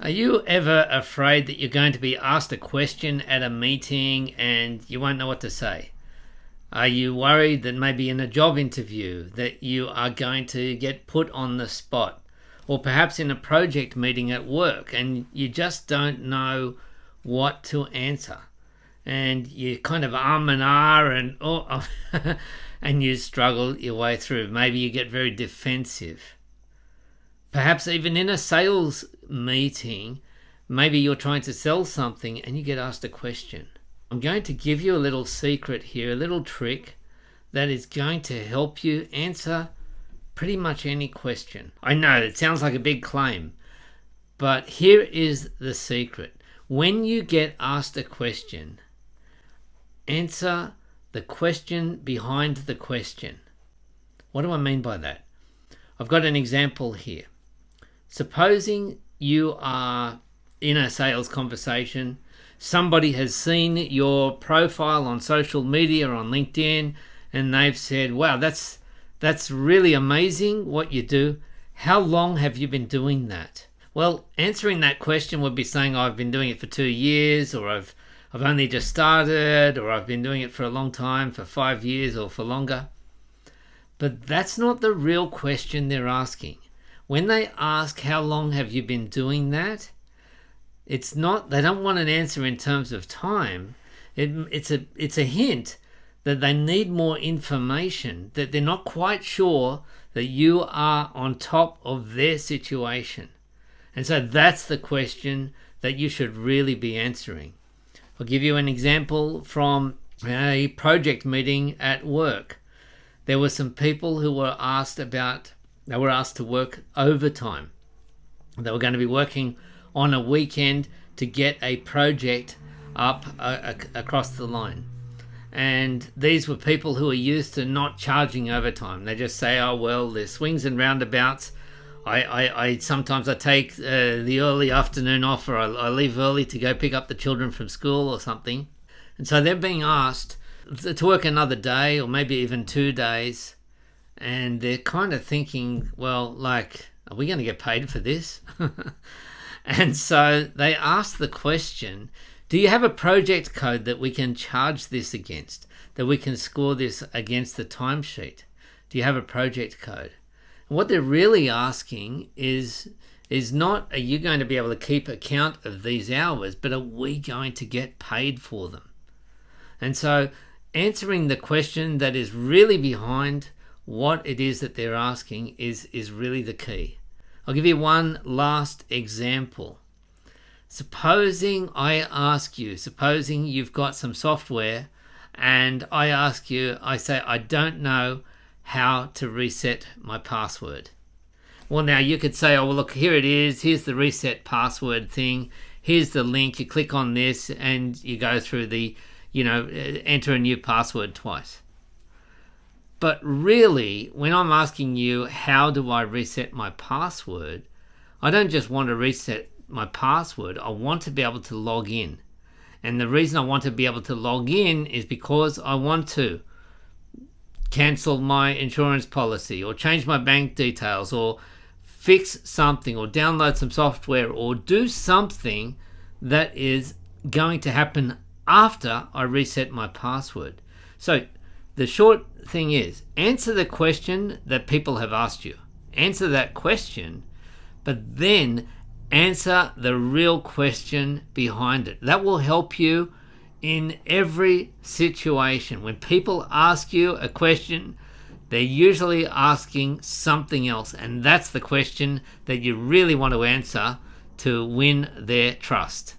Are you ever afraid that you're going to be asked a question at a meeting and you won't know what to say? Are you worried that maybe in a job interview that you are going to get put on the spot? Or perhaps in a project meeting at work and you just don't know what to answer? And you kind of and and you struggle your way through. Maybe you get very defensive. Perhaps even in a sales meeting, maybe you're trying to sell something and you get asked a question. I'm going to give you a little secret here, a little trick that is going to help you answer pretty much any question. I know it sounds like a big claim, but here is the secret. When you get asked a question, answer the question behind the question. What do I mean by that? I've got an example here. Supposing you are in a sales conversation, somebody has seen your profile on social media or on LinkedIn, and they've said, wow, that's really amazing what you do. How long have you been doing that? Well, answering that question would be saying, I've been doing it for 2 years, or I've only just started, or I've been doing it for a long time, for 5 years or for longer. But that's not the real question they're asking. When they ask, how long have you been doing that? It's not, they don't want an answer in terms of time. It's a hint that they need more information, that they're not quite sure that you are on top of their situation. And so that's the question that you should really be answering. I'll give you an example from a project meeting at work. There were some people who were asked to work overtime. They were going to be working on a weekend to get a project up across the line. And these were people who are used to not charging overtime. They just say, oh, well, there's swings and roundabouts. I sometimes take the early afternoon off, or I leave early to go pick up the children from school or something. And so they're being asked to work another day or maybe even 2 days. And they're kind of thinking, well, like, are we going to get paid for this? And so they ask the question, do you have a project code that we can charge this against, that we can score this against the timesheet? Do you have a project code? And what they're really asking is not, are you going to be able to keep account of these hours, but are we going to get paid for them? And so answering the question that is really behind what it is that they're asking is really the key. I'll give you one last example. Supposing you've got some software and I ask you, I say, I don't know how to reset my password. Well, now you could say, oh, well, look, here it is. Here's the reset password thing. Here's the link. You click on this and you go through the, enter a new password twice. But really, when I'm asking you, how do I reset my password? I don't just want to reset my password. I want to be able to log in. And the reason I want to be able to log in is because I want to cancel my insurance policy, or change my bank details, or fix something, or download some software, or do something that is going to happen after I reset my password. So the short thing is, answer the question that people have asked you. Answer that question, but then answer the real question behind it. That will help you in every situation. When people ask you a question, they're usually asking something else, and that's the question that you really want to answer to win their trust.